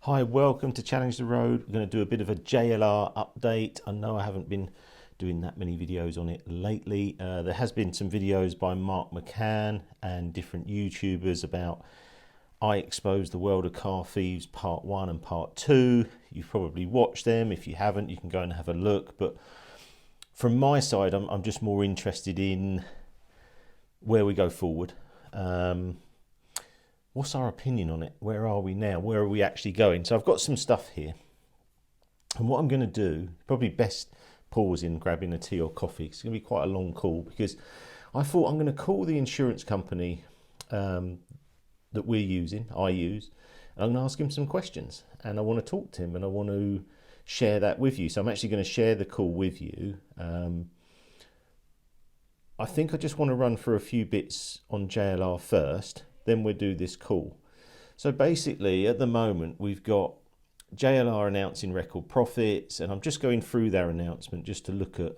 Hi, welcome to Challenge the Road. We're going to do a bit of a JLR update. I know I haven't been doing that many videos on it lately. There has been some videos by Mark McCann and different YouTubers about I Expose the World of Car Thieves Part 1 and Part 2. You've probably watched them. If you haven't, you can go and have a look. But from my side, I'm just more interested in where we go forward. What's our opinion on it? Where are we now? Where are we actually going? So I've got some stuff here. And what I'm going to do, probably best pausing, grabbing a tea or coffee. It's going to be quite a long call because I thought I'm going to call the insurance company that we're using, I use, and I'm going to ask him some questions. And I want to talk to him and I want to share that with you. So I'm actually going to share the call with you. I think I just want to run through a few bits on JLR first. Then we'll do this call. So basically, at the moment, we've got JLR announcing record profits, and I'm just going through their announcement just to look at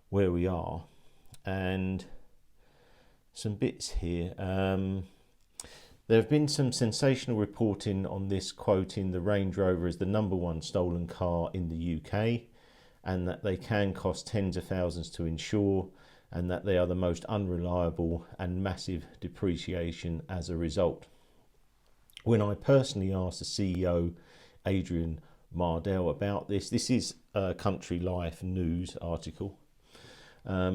where we are. And some bits here. There have been some sensational reporting on this, quoting the Range Rover as the #1 stolen car in the UK, and that they can cost tens of thousands to insure, and that they are the most unreliable and massive depreciation as a result. When I personally asked the CEO, Adrian Mardell, about this is a Country Life News article.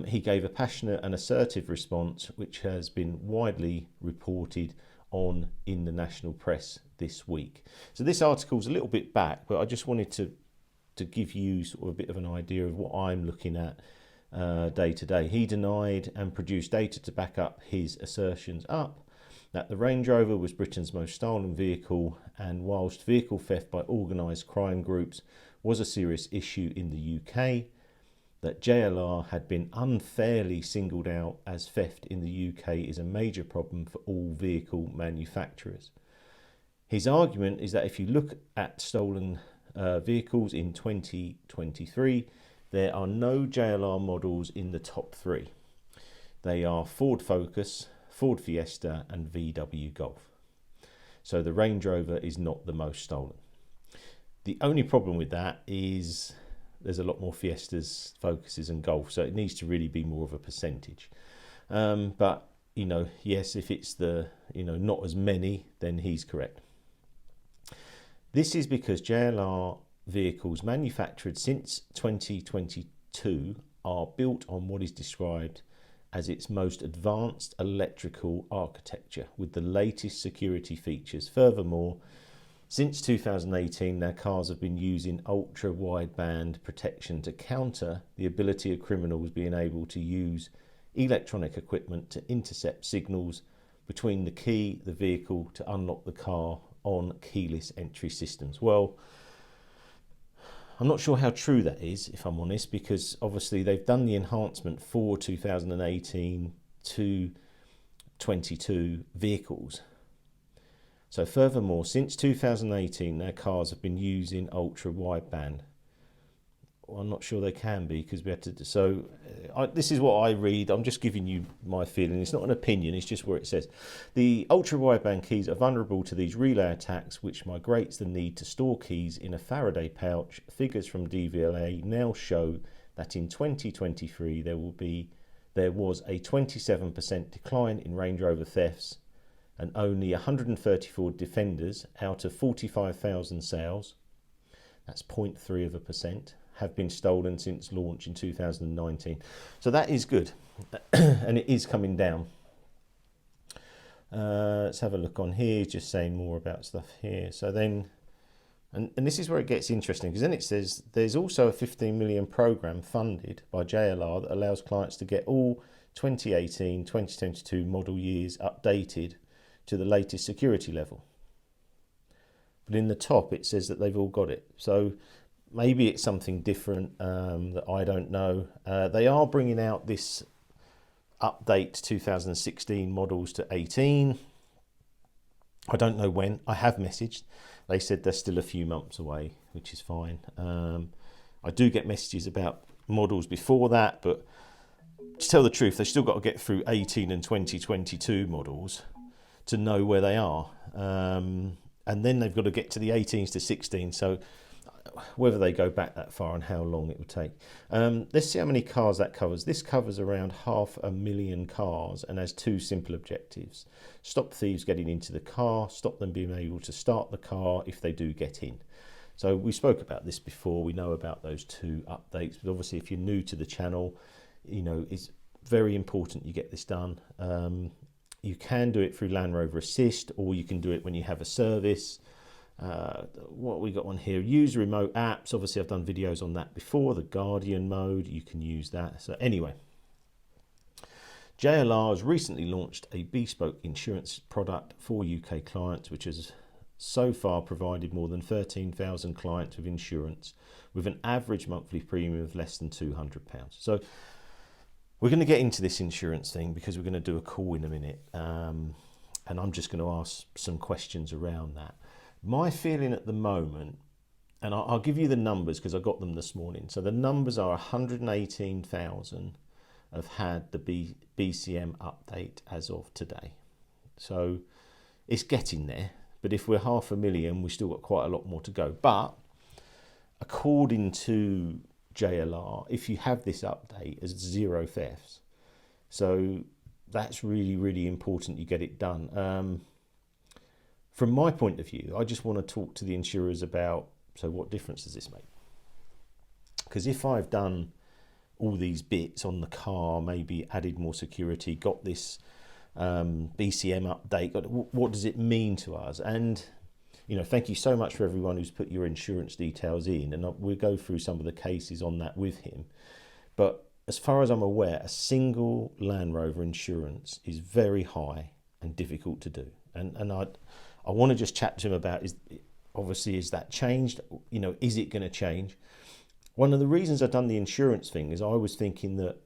He gave a passionate and assertive response, which has been widely reported on in the national press this week. So this article's a little bit back, but I just wanted to give you sort of a bit of an idea of what I'm looking at day to day. He denied and produced data to back up his assertions that the Range Rover was Britain's most stolen vehicle, and whilst vehicle theft by organised crime groups was a serious issue in the UK, that JLR had been unfairly singled out as theft in the UK is a major problem for all vehicle manufacturers. His argument is that if you look at stolen vehicles in 2023, there are no JLR models in the top 3. They are Ford Focus, Ford Fiesta and VW Golf. So the Range Rover is not the most stolen. The only problem with that is there's a lot more Fiestas, Focuses and Golf, so it needs to really be more of a percentage. But, yes, if it's not as many, then he's correct. This is because JLR vehicles manufactured since 2022 are built on what is described as its most advanced electrical architecture with the latest security features. Furthermore, since 2018, their cars have been using ultra-wideband protection to counter the ability of criminals being able to use electronic equipment to intercept signals between the key, the vehicle, to unlock the car on keyless entry systems. Well, I'm not sure how true that is, if I'm honest, because obviously they've done the enhancement for 2018 to 22 vehicles. So furthermore, since 2018, their cars have been using ultra wideband. Well, I'm not sure they can be because we had to. So this is what I read. I'm just giving you my feeling. It's not an opinion. It's just where it says. The ultra wideband keys are vulnerable to these relay attacks, which migrates the need to store keys in a Faraday pouch. Figures from DVLA now show that in 2023 there was a 27% decline in Range Rover thefts, and only 134 Defenders out of 45,000 sales, that's 0.3%, have been stolen since launch in 2019. So that is good, and it is coming down. Let's have a look on here, just saying more about stuff here. So then, and this is where it gets interesting, because then it says there's also a 15 million program funded by JLR that allows clients to get all 2018, 2022 model years updated to the latest security level. But in the top it says that they've all got it. So maybe it's something different that I don't know. They are bringing out this update 2016 models to 18. I don't know when. I have messaged. They said they're still a few months away, which is fine. I do get messages about models before that, but to tell the truth, they've still got to get through 18 and 2022 models to know where they are. and then they've got to get to the 18s to 16s. So whether they go back that far and how long it would take. Let's see how many cars that covers. This covers around 500,000 cars and has two simple objectives. Stop thieves getting into the car, stop them being able to start the car if they do get in. So we spoke about this before, we know about those two updates, but obviously if you're new to the channel, you know, it's very important you get this done. You can do it through Land Rover Assist, or you can do it when you have a service. What we got on here, use remote apps. Obviously I've done videos on that before. The Guardian mode, you can use that. So anyway, JLR has recently launched a bespoke insurance product for UK clients, which has so far provided more than 13,000 clients with insurance with an average monthly premium of less than £200. So we're going to get into this insurance thing because we're going to do a call in a minute, and I'm just going to ask some questions around that. My feeling at the moment, and I'll give you the numbers because I got them this morning. So the numbers are 118,000 have had the BCM update as of today. So it's getting there, but if we're 500,000, we've still got quite a lot more to go. But according to JLR, if you have this update, there's 0 thefts. So that's really, really important you get it done. From my point of view, I just want to talk to the insurers about, so what difference does this make? Because if I've done all these bits on the car, maybe added more security, got this BCM update, what does it mean to us? And, you know, thank you so much for everyone who's put your insurance details in, and we'll go through some of the cases on that with him. But as far as I'm aware, a single Land Rover insurance is very high and difficult to do. And I want to just chat to him about, is that changed? You know, is it going to change? One of the reasons I've done the insurance thing is I was thinking that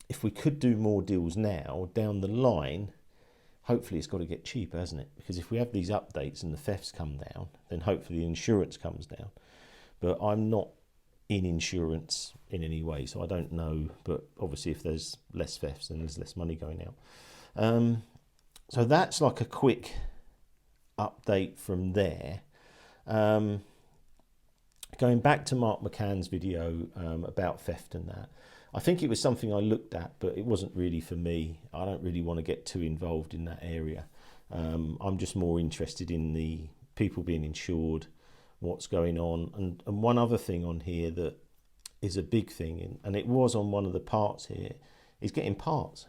if we could do more deals now, down the line, hopefully it's got to get cheaper, hasn't it? Because if we have these updates and the thefts come down, then hopefully the insurance comes down. But I'm not in insurance in any way, so I don't know. But obviously if there's less thefts, then there's less money going out. So that's like a quick update from there. Going back to Mark McCann's video about theft and that, I think it was something I looked at, but it wasn't really for me. I don't really want to get too involved in that area. I'm just more interested in the people being insured, what's going on. And one other thing on here that is a big thing, and it was on one of the parts here, is getting parts.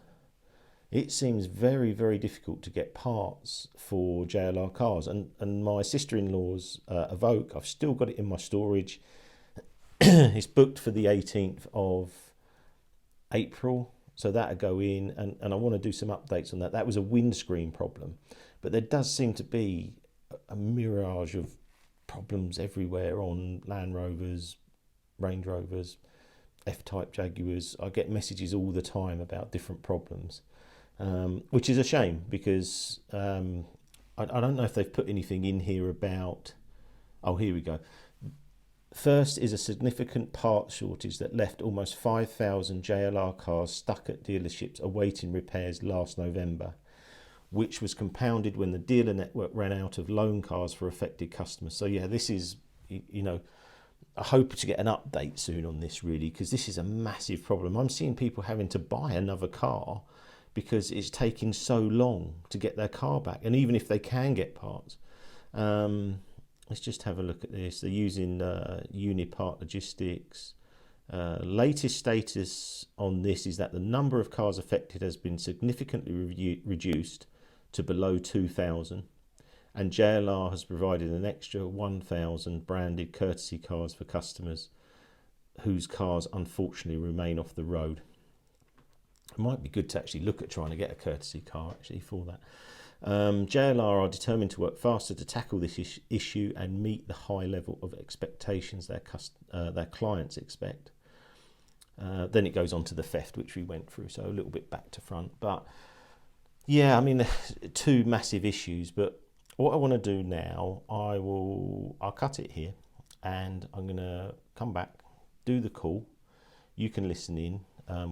It seems very, very difficult to get parts for JLR cars. And my sister-in-law's Evoque, I've still got it in my storage. It's booked for the 18th of April. So that'll go in. And I want to do some updates on that. That was a windscreen problem. But there does seem to be a mirage of problems everywhere on Land Rovers, Range Rovers, F-Type Jaguars. I get messages all the time about different problems. Which is a shame because I don't know if they've put anything in here about, oh, here we go. First is a significant part shortage that left almost 5,000 JLR cars stuck at dealerships awaiting repairs last November, which was compounded when the dealer network ran out of loan cars for affected customers. So yeah, this is, you know, I hope to get an update soon on this really, because this is a massive problem. I'm seeing people having to buy another car because it's taking so long to get their car back. And even if they can get parts, let's just have a look at this. They're using Unipart Logistics. Latest status on this is that the number of cars affected has been significantly reduced to below 2,000. And JLR has provided an extra 1,000 branded courtesy cars for customers whose cars unfortunately remain off the road. It might be good to actually look at trying to get a courtesy car actually for that. JLR are determined to work faster to tackle this issue and meet the high level of expectations their clients expect. Then it goes on to the theft, which we went through, so a little bit back to front. But yeah, I mean, two massive issues. But what I want to do now, I'll cut it here, and I'm going to come back, do the call. You can listen in.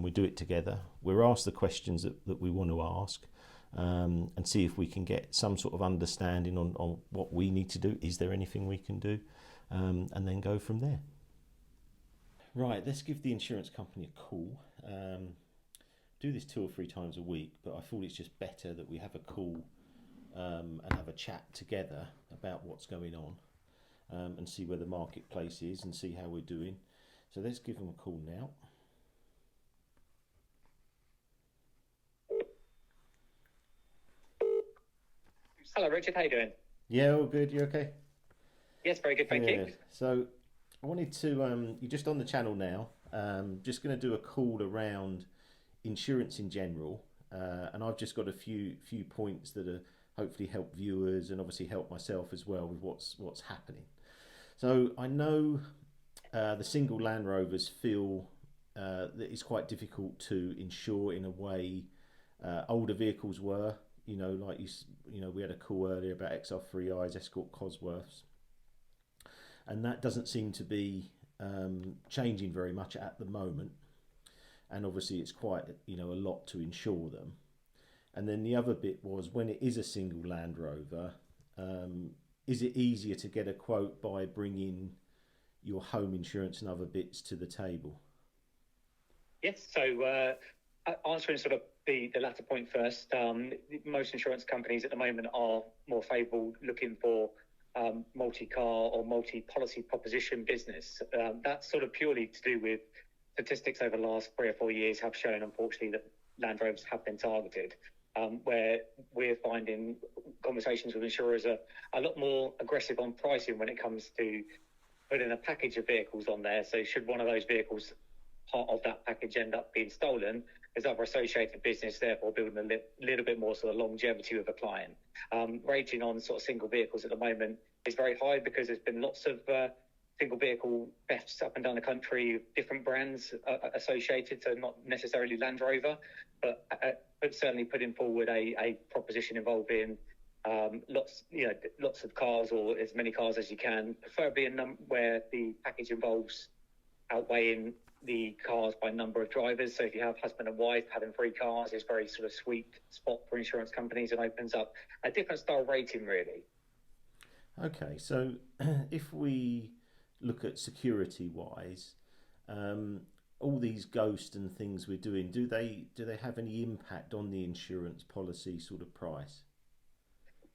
We do it together. We're asked the questions that we want to ask. and see if we can get some sort of understanding on what we need to do. Is there anything we can do? And then go from there. Right, let's give the insurance company a call. Do this 2 or 3 times a week, but I thought it's just better that we have a call and have a chat together about what's going on, and see where the marketplace is and see how we're doing. So let's give them a call now. Hello, Richard. How you doing? Yeah, all good. You okay? Yes, very good. Thank you. So I wanted to, you're just on the channel now. Just going to do a call around insurance in general, and I've just got a few points that are hopefully help viewers and obviously help myself as well with what's happening. So I know the single Land Rovers feel that it's quite difficult to insure in a way older vehicles were. Like we had a call earlier about XR3Is, Escort Cosworths, and that doesn't seem to be changing very much at the moment. And obviously, it's quite a lot to insure them. And then the other bit was, when it is a single Land Rover, is it easier to get a quote by bringing your home insurance and other bits to the table? Yes. So answering sort of the latter point first, most insurance companies at the moment are more favourable looking for multi-car or multi-policy proposition business. That's sort of purely to do with statistics over the last 3 or 4 years have shown, unfortunately, that Land Rovers have been targeted, where we're finding conversations with insurers are a lot more aggressive on pricing when it comes to putting a package of vehicles on there. So should one of those vehicles, part of that package, end up being stolen, there's other associated business, therefore building a little bit more sort of longevity with a client. Rating on sort of single vehicles at the moment is very high because there's been lots of single vehicle thefts up and down the country, different brands associated, so not necessarily Land Rover, but certainly putting forward a proposition involving lots of cars, or as many cars as you can, preferably where the package involves outweighing the cars by number of drivers. So if you have husband and wife, having 3 cars is very sort of sweet spot for insurance companies and opens up a different style rating, really. Okay, so if we look at security wise, all these ghosts and things we're doing, do they have any impact on the insurance policy sort of price?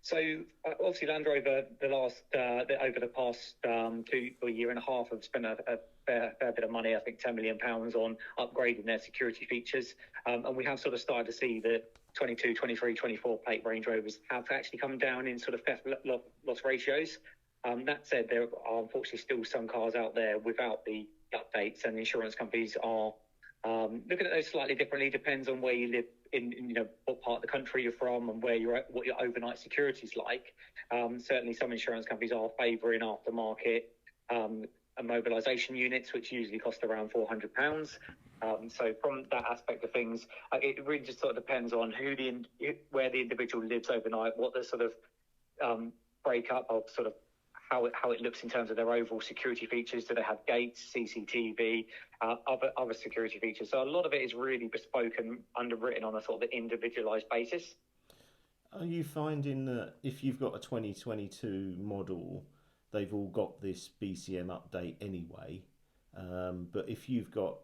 So obviously Land Rover, over the past 2 year and a half, have spent a fair bit of money, I think £10 million on upgrading their security features. And we have sort of started to see that 22, 23, 24 plate Range Rovers have actually come down in sort of theft loss ratios. That said, there are unfortunately still some cars out there without the updates, and insurance companies are looking at those slightly differently. Depends on where you live in what part of the country you're from and where you're at, what your overnight security is like. Certainly some insurance companies are favouring aftermarket immobilisation units, which usually cost around £400. So from that aspect of things, it really just sort of depends on where the individual lives overnight, what the sort of breakup of sort of how it looks in terms of their overall security features. Do they have gates, CCTV, other security features? So a lot of it is really bespoke and underwritten on a sort of individualised basis. Are you finding that if you've got a 2022 model, they've all got this BCM update anyway? But if you've got,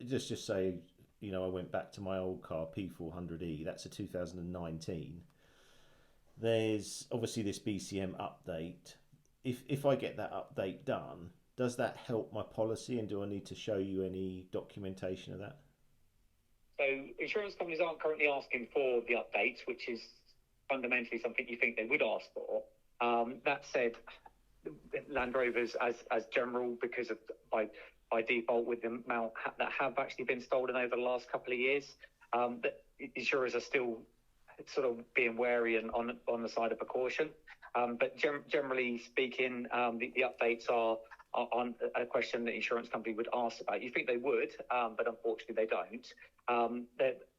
just say, I went back to my old car, P400E, that's a 2019. There's obviously this BCM update. If I get that update done, does that help my policy, and do I need to show you any documentation of that? So insurance companies aren't currently asking for the updates, which is fundamentally something you think they would ask for. That said, Land Rovers as general, because of by default with the amount that have actually been stolen over the last couple of years, that insurers are still sort of being wary and on the side of precaution. But generally speaking, the updates are on a question that insurance company would ask about. You think they would, but unfortunately they don't.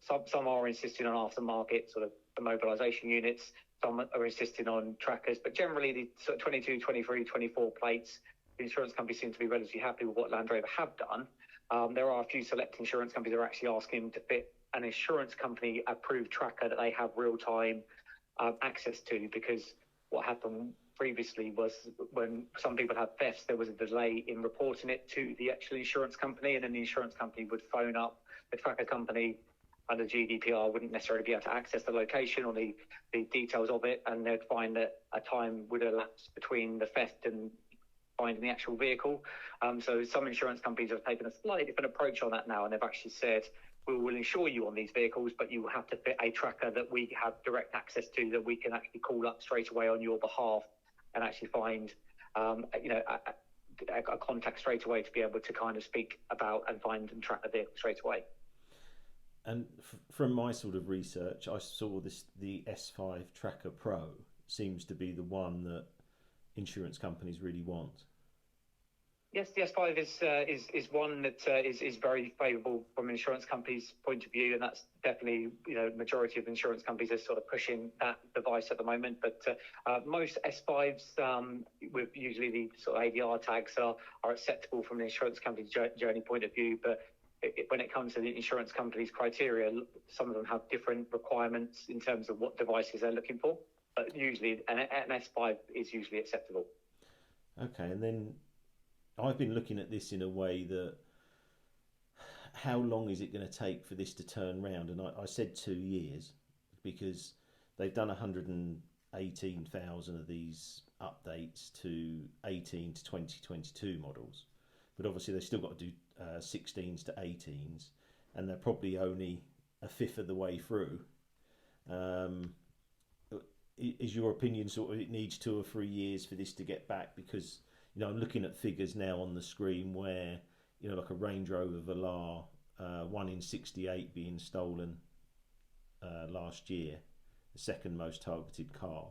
Some are insisting on aftermarket sort of immobilisation units. Some are insisting on trackers. But generally, the sort of 22, 23, 24 plates, the insurance companies seem to be relatively happy with what Land Rover have done. There are a few select insurance companies that are actually asking to fit an insurance company approved tracker that they have real-time access to, because what happened previously was when some people had thefts, there was a delay in reporting it to the actual insurance company, and then the insurance company would phone up the tracker company under GDPR, wouldn't necessarily be able to access the location or the details of it, and they'd find that a time would elapse between the theft and finding the actual vehicle. So some insurance companies have taken a slightly different approach on that now, and they've actually said, we will insure you on these vehicles, but you will have to fit a tracker that we have direct access to, that we can actually call up straight away on your behalf and actually find a contact straight away to be able to kind of speak about and find and track the vehicle straight away. And from my sort of research, I saw the S5 Tracker Pro seems to be the one that insurance companies really want. Yes, the S5 is one that is very favourable from an insurance company's point of view, and that's definitely, majority of insurance companies are sort of pushing that device at the moment. But most S5s with usually the sort of ADR tags are acceptable from an insurance company's journey point of view. But when it comes to the insurance company's criteria, some of them have different requirements in terms of what devices they're looking for. But usually an S5 is usually acceptable. Okay, and then I've been looking at this in a way that how long is it going to take for this to turn round? And I said 2 years, because they've done 118,000 of these updates to 18 to 2022 models. But obviously they've still got to do 16s to 18s, and they're probably only a fifth of the way through. Is your opinion sort of it needs 2 or 3 years for this to get back? Because I'm looking at figures now on the screen where like a Range Rover Velar, 1 in 68 being stolen last year, the second most targeted car.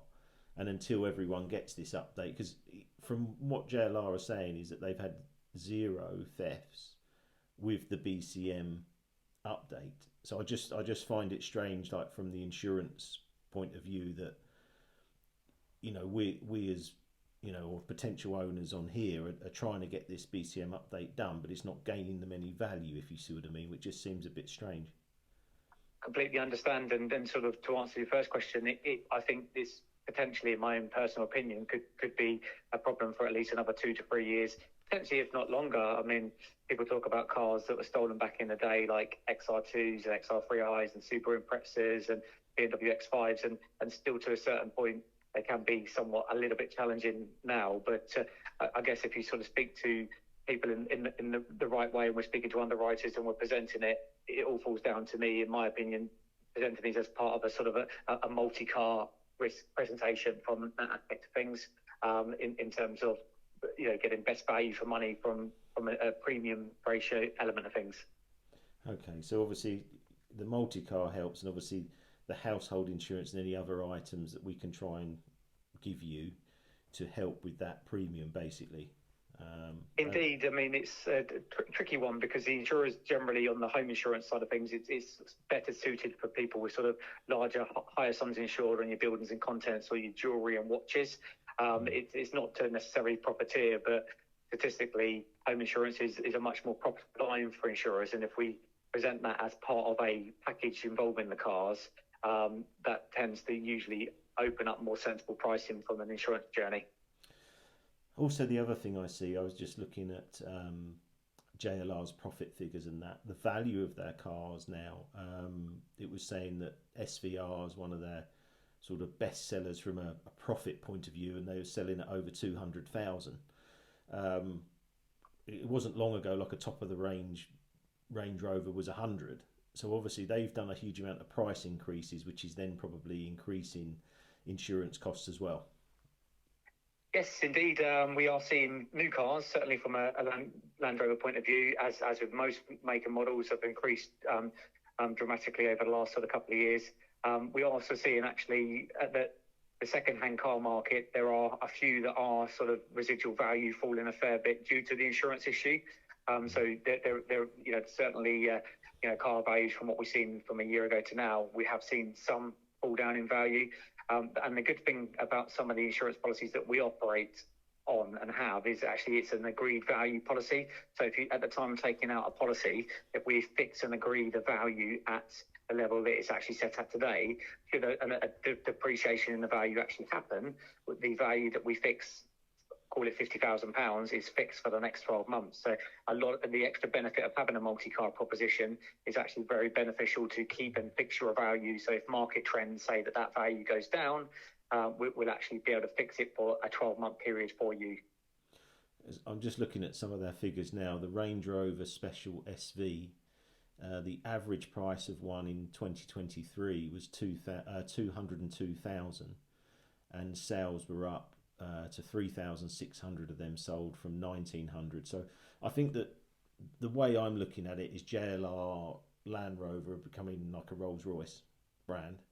And until everyone gets this update, because from what JLR are saying is that they've had 0 thefts with the BCM update. So I just find it strange, like from the insurance point of view, that we as or potential owners on here are trying to get this BCM update done, but it's not gaining them any value, if you see what I mean, which just seems a bit strange. Completely understand, and then sort of to answer your first question, I think this potentially, in my own personal opinion, could be a problem for at least another 2 to 3 years, potentially if not longer. I mean, people talk about cars that were stolen back in the day, like XR2s and XR3Is and Super Imprezas and BMW X5s, and still to a certain point they can be somewhat a little bit challenging now. But I guess if you sort of speak to people in the right way, and we're speaking to underwriters and we're presenting it, it all falls down to me, in my opinion, presenting these as part of a sort of a multi-car risk presentation from that aspect of things, in terms of getting best value for money from a premium ratio element of things. Okay, so obviously the multi-car helps, and obviously the household insurance and any other items that we can try and give you to help with that premium, basically. Indeed, I mean, it's a tricky one, because the insurers generally on the home insurance side of things, it's better suited for people with sort of larger, higher sums insured on your buildings and contents or your jewellery and watches. It's not to necessarily profiteer, but statistically, home insurance is a much more profitable line for insurers. And if we present that as part of a package involving the cars, that tends to usually open up more sensible pricing from an insurance journey. Also, the other thing I see, I was just looking at JLR's profit figures, and that the value of their cars now, it was saying that SVR is one of their sort of best sellers from a profit point of view, and they were selling at over 200,000. It wasn't long ago, like a top of the range Range Rover was 100. So obviously they've done a huge amount of price increases, which is then probably increasing insurance costs as well. Yes, indeed. We are seeing new cars, certainly from a Land Rover point of view, as with most make and models, have increased dramatically over the last sort of couple of years. We are also seeing actually that the second-hand car market, there are a few that are sort of residual value falling a fair bit due to the insurance issue. So they're certainly car values from what we've seen from a year ago to now, we have seen some fall down in value. And the good thing about some of the insurance policies that we operate on and have is actually it's an agreed value policy. So if you, at the time of taking out a policy, if we fix and agree the value at the level that it's actually set at today, should a depreciation in the value actually happen, the value that we fix, call it £50,000, is fixed for the next 12 months. So a lot of the extra benefit of having a multi-car proposition is actually very beneficial to keep and fix your value. So if market trends say that that value goes down, we'll actually be able to fix it for a 12-month period for you. I'm just looking at some of their figures now. The Range Rover Special SV, the average price of one in 2023 was 202,000, and sales were up to 3,600 of them sold from 1,900. So I think that the way I'm looking at it is JLR Land Rover becoming like a Rolls-Royce brand.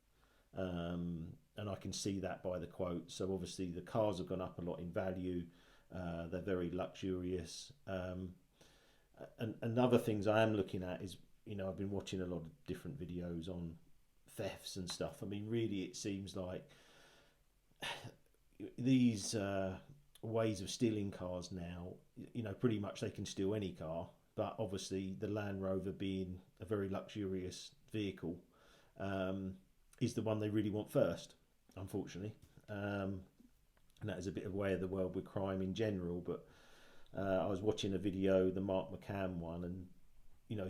And I can see that by the quote. So obviously the cars have gone up a lot in value. They're very luxurious. And other things I am looking at is, I've been watching a lot of different videos on thefts and stuff. I mean, really, it seems like these ways of stealing cars now, pretty much they can steal any car. But obviously the Land Rover, being a very luxurious vehicle, is the one they really want first, unfortunately. And that is a bit of way of the world with crime in general. But I was watching a video, the Mark McCann one, and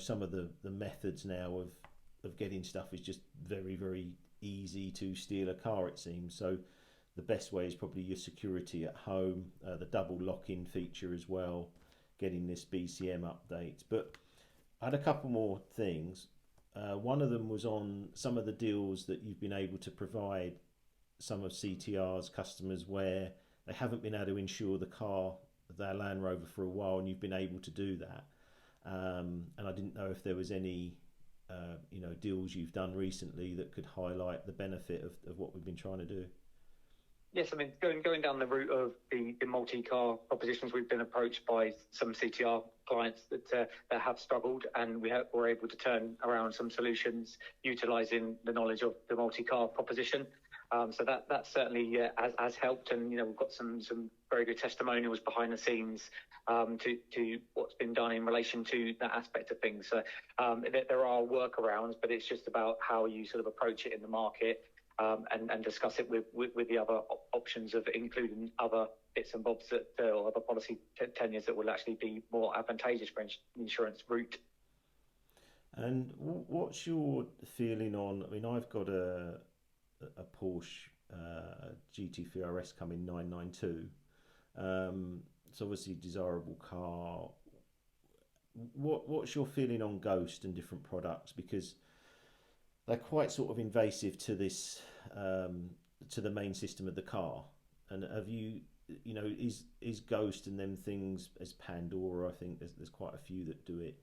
some of the methods now of getting stuff is just very, very easy to steal a car, it seems. So the best way is probably your security at home, the double lock-in feature as well, getting this BCM update. But I had a couple more things. One of them was on some of the deals that you've been able to provide some of CTR's customers where they haven't been able to insure the car, their Land Rover, for a while, and you've been able to do that. And I didn't know if there was any deals you've done recently that could highlight the benefit of what we've been trying to do. Yes, I mean, going down the route of the multi-car propositions, we've been approached by some CTR clients that have struggled, and we're able to turn around some solutions utilising the knowledge of the multi-car proposition. So that certainly has helped, and we've got some very good testimonials behind the scenes to what's been done in relation to that aspect of things. So there are workarounds, but it's just about how you sort of approach it in the market. And discuss it with the other options of including other bits and bobs or other policy tenures that will actually be more advantageous for insurance route. And what's your feeling on? I mean, I've got a Porsche GT3 RS coming 992. It's obviously a desirable car. What's your feeling on Ghost and different products? Because they're quite sort of invasive to this, to the main system of the car. And have you, is Ghost and them things, as Pandora, I think there's quite a few that do it.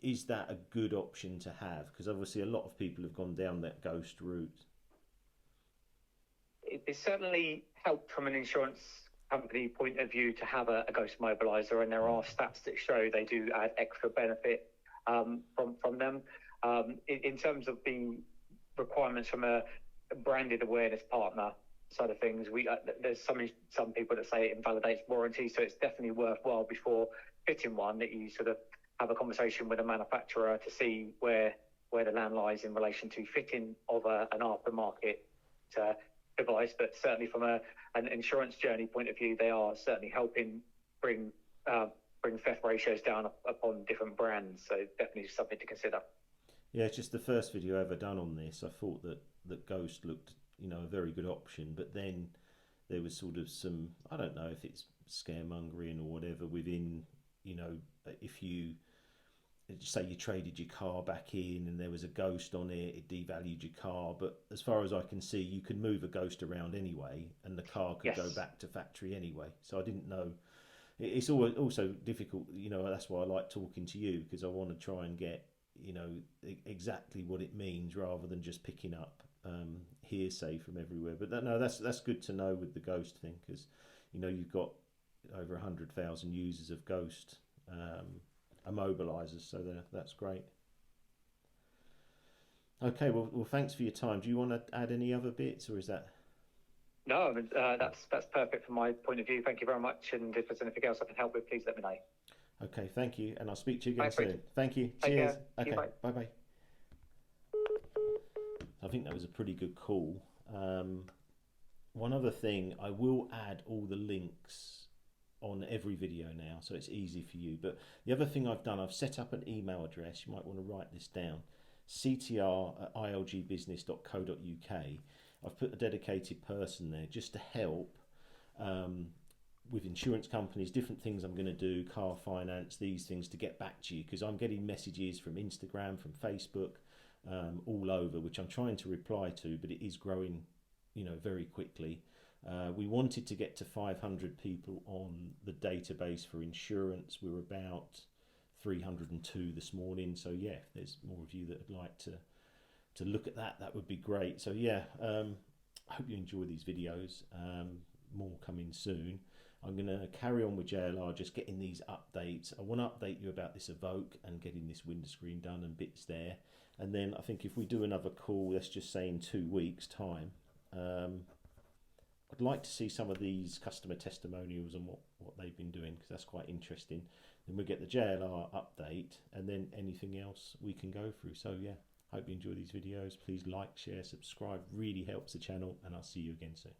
Is that a good option to have? Because obviously a lot of people have gone down that Ghost route. It's certainly helped from an insurance company point of view to have a Ghost mobiliser, and there are stats that show they do add extra benefit from them. In terms of the requirements from a branded awareness partner side of things, there's some people that say it invalidates warranty, so it's definitely worthwhile before fitting one that you sort of have a conversation with a manufacturer to see where the land lies in relation to fitting of an aftermarket device. But certainly from an insurance journey point of view, they are certainly helping bring theft ratios down upon different brands. So definitely something to consider. Yeah, it's just the first video I ever done on this. I thought that Ghost looked, a very good option, but then there was sort of some, I don't know if it's scaremongering or whatever within, if you say you traded your car back in and there was a Ghost on it, it devalued your car. But as far as I can see, you can move a Ghost around anyway, and the car could go back to factory anyway. So I didn't know. It's also difficult, that's why I like talking to you, because I want to try and get exactly what it means rather than just picking up hearsay from everywhere. But no, that's good to know with the Ghost thing, because you've got over 100,000 users of Ghost immobilizers, so that's great. Okay, well thanks for your time. Do you want to add any other bits, or is that? No, I mean, that's perfect from my point of view. Thank you very much. And if there's anything else I can help with, please let me know. Okay, thank you, and I'll speak to you again Thanks, soon. Richard. Thank you. Take Cheers. care. Okay, Bye. bye bye. I think that was a pretty good call. One other thing, I will add all the links on every video now, so it's easy for you. But the other thing I've done, I've set up an email address. You might want to write this down: ctr@ilgbusiness.co.uk. I've put a dedicated person there just to help with insurance companies, different things I'm going to do, car finance, these things, to get back to you, because I'm getting messages from Instagram, from Facebook, all over, which I'm trying to reply to, but it is growing, very quickly. We wanted to get to 500 people on the database for insurance. We're about 302 this morning. So yeah, if there's more of you that would like to look at that, that would be great. So yeah, I hope you enjoy these videos. More coming soon. I'm going to carry on with JLR, just getting these updates. I want to update you about this Evoque and getting this windscreen done and bits there. And then I think if we do another call, let's just say in 2 weeks' time, I'd like to see some of these customer testimonials and what they've been doing, because that's quite interesting. Then we'll get the JLR update and then anything else we can go through. So yeah, hope you enjoy these videos. Please like, share, subscribe. Really helps the channel, and I'll see you again soon.